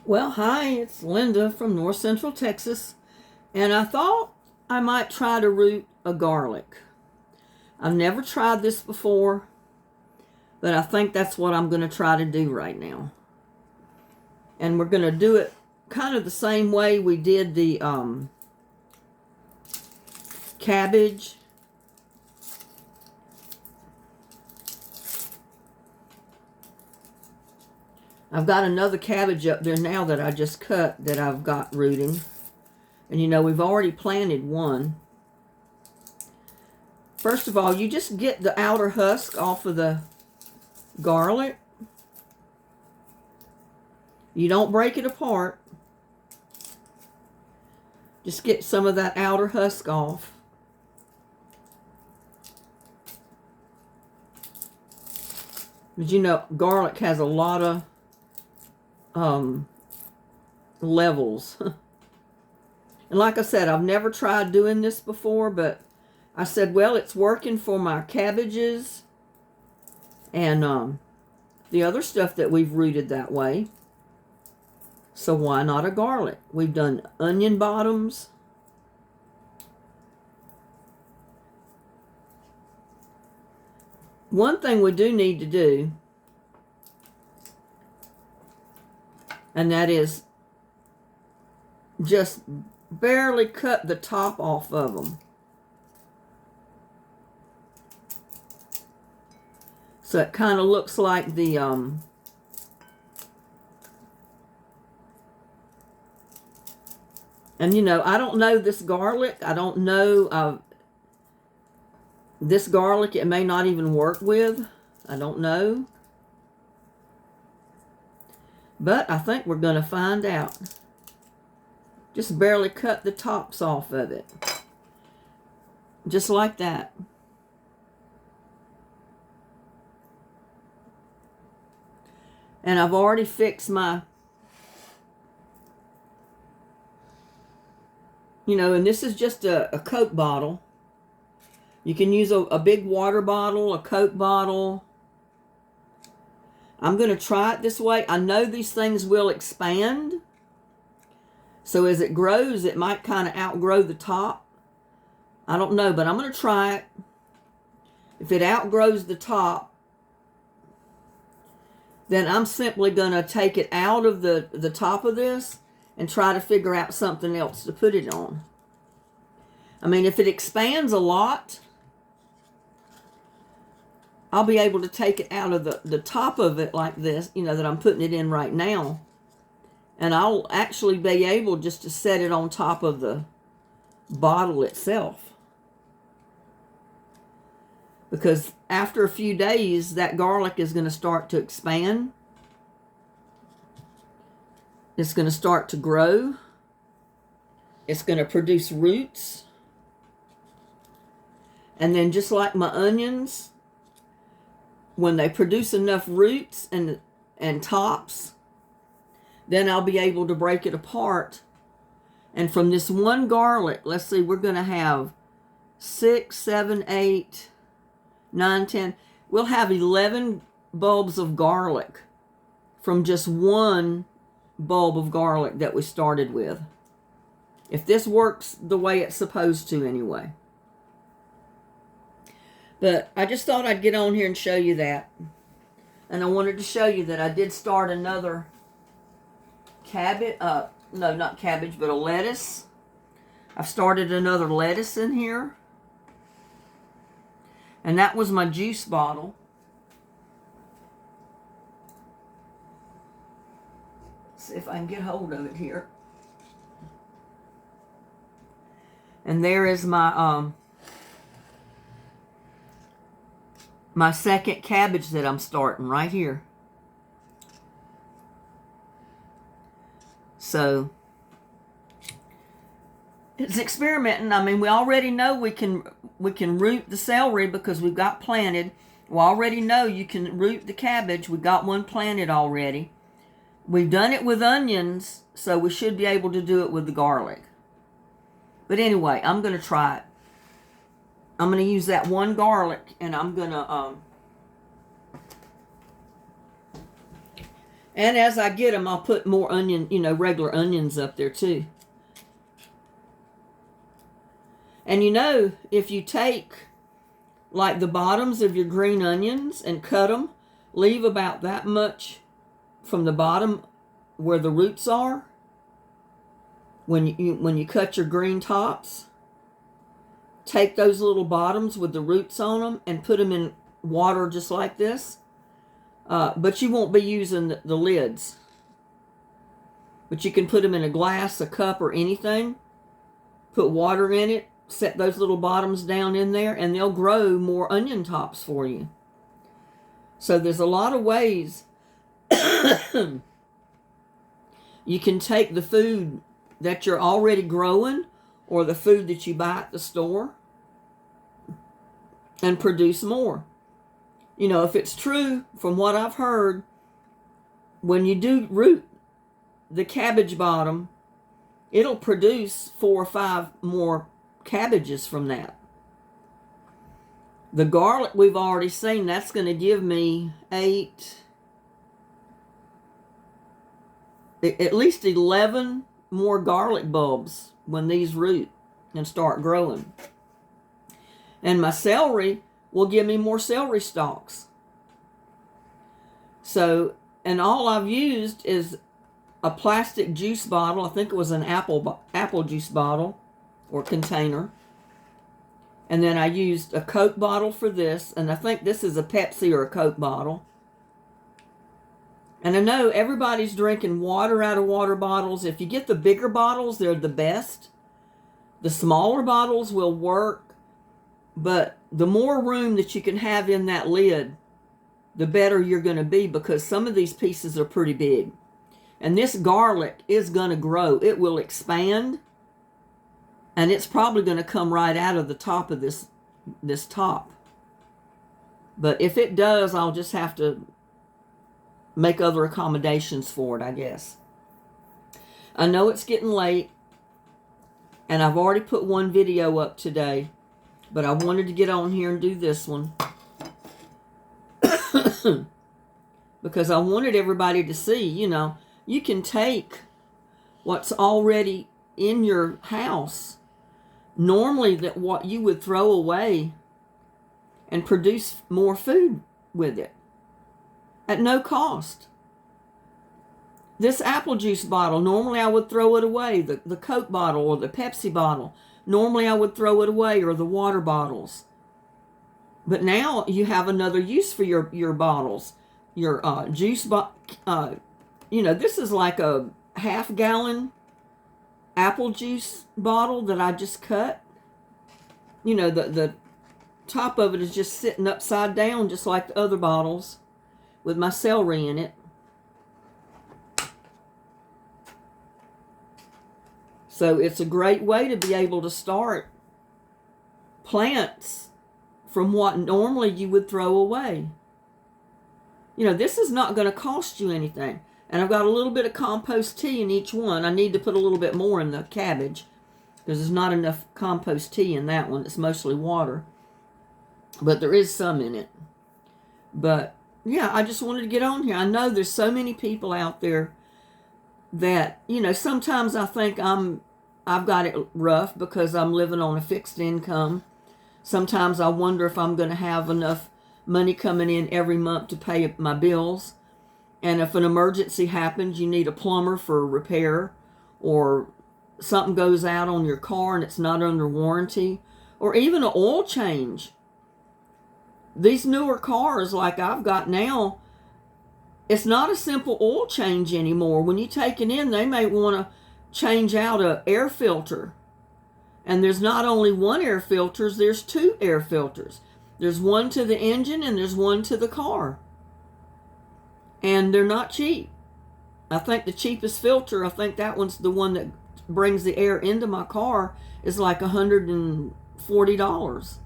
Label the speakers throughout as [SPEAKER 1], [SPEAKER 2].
[SPEAKER 1] Well, hi, it's Linda from North Central Texas, and I thought I might try to root a garlic. I've never tried this before, but I think that's what I'm going to try to do right now. And we're going to do it kind of the same way we did the cabbage. I've got another cabbage up there now that I just cut that I've got rooting. And you know, we've already planted one. First of all, you just get the outer husk off of the garlic. You don't break it apart. Just get some of that outer husk off. But you know, garlic has a lot of levels. And like I said, I've never tried doing this before, but I said, well, it's working for my cabbages and the other stuff that we've rooted that way. So why not a garlic? We've done onion bottoms. One thing we do need to do, and that is just barely cut the top off of them. So it kind of looks like the and you know, I don't know this garlic. I don't know this garlic. It may not even work with. I don't know. But I think we're going to find out. Just barely cut the tops off of it. Just like that. And I've already fixed my, you know, and this is just a Coke bottle. You can use a big water bottle, a Coke bottle. I'm going to try it this way. I know these things will expand. So as it grows, it might kind of outgrow the top. I don't know, but I'm going to try it. If it outgrows the top, then I'm simply going to take it out of the top of this and try to figure out something else to put it on. I mean, if it expands a lot, I'll be able to take it out of the top of it like this, you know, that I'm putting it in right now. And I'll actually be able just to set it on top of the bottle itself. Because after a few days, that garlic is going to start to expand. It's going to start to grow. It's going to produce roots. And then just like my onions, when they produce enough roots and tops, then I'll be able to break it apart. And from this one garlic, let's see, we're going to have 6, 7, 8, 9, 10. We'll have 11 bulbs of garlic from just one bulb of garlic that we started with. If this works the way it's supposed to anyway. But I just thought I'd get on here and show you that. And I wanted to show you that I did start another cabbage, no, not cabbage, but a lettuce. I've started another lettuce in here. And that was my juice bottle. Let's see if I can get hold of it here. And there is my my second cabbage that I'm starting right here. So it's experimenting. I mean, we already know we can root the celery because we've got planted. We already know you can root the cabbage. We've got one planted already. We've done it with onions, so we should be able to do it with the garlic. But anyway, I'm going to try it. I'm going to use that one garlic, and I'm going to And as I get them, I'll put more onion, regular onions up there too. And if you take like the bottoms of your green onions and cut them, leave about that much from the bottom where the roots are. When you cut your green tops, take those little bottoms with the roots on them and put them in water just like this. But you won't be using the lids. But you can put them in a glass, a cup, or anything. Put water in it. Set those little bottoms down in there, and they'll grow more onion tops for you. So there's a lot of ways you can take the food that you're already growing or the food that you buy at the store and produce more. If it's true from what I've heard, when you do root the cabbage bottom, it'll produce 4 or 5 more cabbages from that. The garlic we've already seen, that's going to give me at least 11 more garlic bulbs when these root and start growing. And my celery will give me more celery stalks. So, and all I've used is a plastic juice bottle. I think it was an apple juice bottle or container. And then I used a Coke bottle for this, and I think this is a Pepsi or a Coke bottle. And I know everybody's drinking water out of water bottles. If you get the bigger bottles, they're the best. The smaller bottles will work, but the more room that you can have in that lid, the better you're going to be, because some of these pieces are pretty big. And this garlic is going to grow. It will expand, and it's probably going to come right out of the top of this top. But if it does, I'll just have to make other accommodations for it, I guess. I know it's getting late, and I've already put one video up today, but I wanted to get on here and do this one because I wanted everybody to see, you can take what's already in your house, normally that what you would throw away, and produce more food with it at no cost. This apple juice bottle, normally I would throw it away. The Coke bottle or the Pepsi bottle, normally I would throw it away, or the water bottles. But now you have another use for your bottles. Your juice this is like a half-gallon apple juice bottle that I just cut. The top of it is just sitting upside down, just like the other bottles, with my celery in it. So it's a great way to be able to start plants from what normally you would throw away. This is not going to cost you anything. And I've got a little bit of compost tea in each one. I need to put a little bit more in the cabbage because there's not enough compost tea in that one. It's mostly water. But there is some in it. But yeah, I just wanted to get on here. I know there's so many people out there that, sometimes I think I've got it rough because I'm living on a fixed income. Sometimes I wonder if I'm going to have enough money coming in every month to pay my bills. And if an emergency happens, you need a plumber for a repair, or something goes out on your car and it's not under warranty, or even an oil change. These newer cars like I've got now, it's not a simple oil change anymore. When you take it in, they may want to change out an air filter. And there's not only one air filter, there's 2 air filters. There's one to the engine and there's one to the car. And they're not cheap. I think the cheapest filter, I think that one's the one that brings the air into my car, is like $140.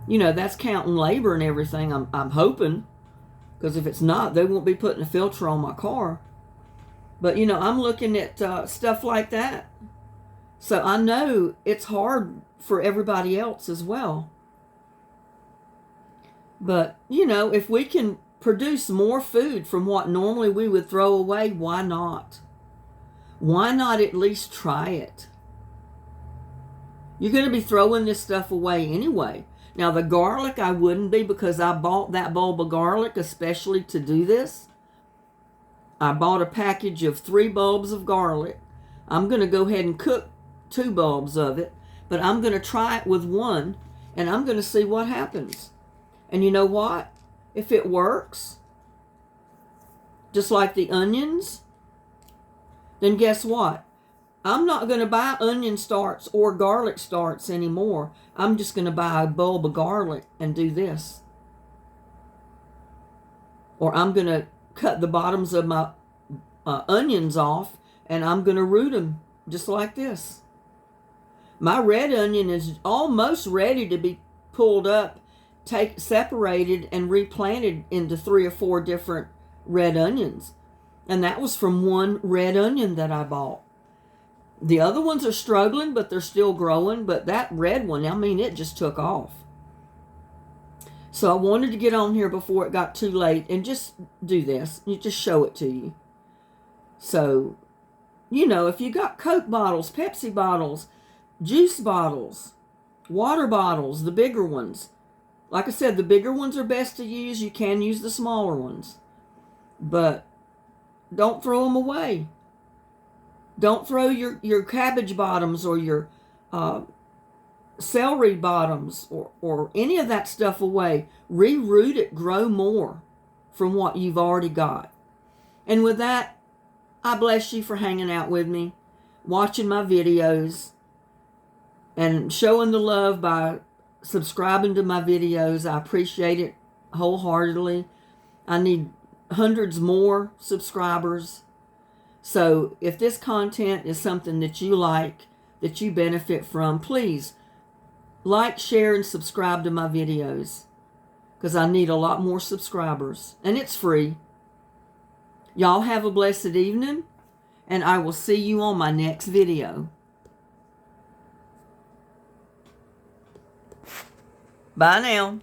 [SPEAKER 1] That's counting labor and everything, I'm hoping. Because if it's not, they won't be putting a filter on my car. But, I'm looking at stuff like that. So I know it's hard for everybody else as well. But, if we can produce more food from what normally we would throw away, why not? Why not at least try it? You're going to be throwing this stuff away anyway. Now, the garlic, I wouldn't be, because I bought that bulb of garlic especially to do this. I bought a package of 3 bulbs of garlic. I'm going to go ahead and cook 2 bulbs of it, but I'm going to try it with 1, and I'm going to see what happens. And you know what? If it works, just like the onions, then guess what? I'm not going to buy onion starts or garlic starts anymore. I'm just going to buy a bulb of garlic and do this. Or I'm going to cut the bottoms of my onions off, and I'm going to root them just like this. My red onion is almost ready to be pulled up, separated, and replanted into 3 or 4 different red onions. And that was from 1 red onion that I bought. The other ones are struggling, but they're still growing. But that red one, I mean, it just took off. So I wanted to get on here before it got too late and just do this. You just show it to you. So, you know, if you got Coke bottles, Pepsi bottles, juice bottles, water bottles, the bigger ones. Like I said, the bigger ones are best to use. You can use the smaller ones. But don't throw them away. Don't throw your cabbage bottoms or your celery bottoms or any of that stuff away. Reroot it, grow more from what you've already got. And with that, I bless you for hanging out with me, watching my videos, and showing the love by subscribing to my videos. I appreciate it wholeheartedly. I need hundreds more subscribers. So if this content is something that you like, that you benefit from, please like, share, and subscribe to my videos, because I need a lot more subscribers, and it's free. Y'all have a blessed evening, and I will see you on my next video. Bye now.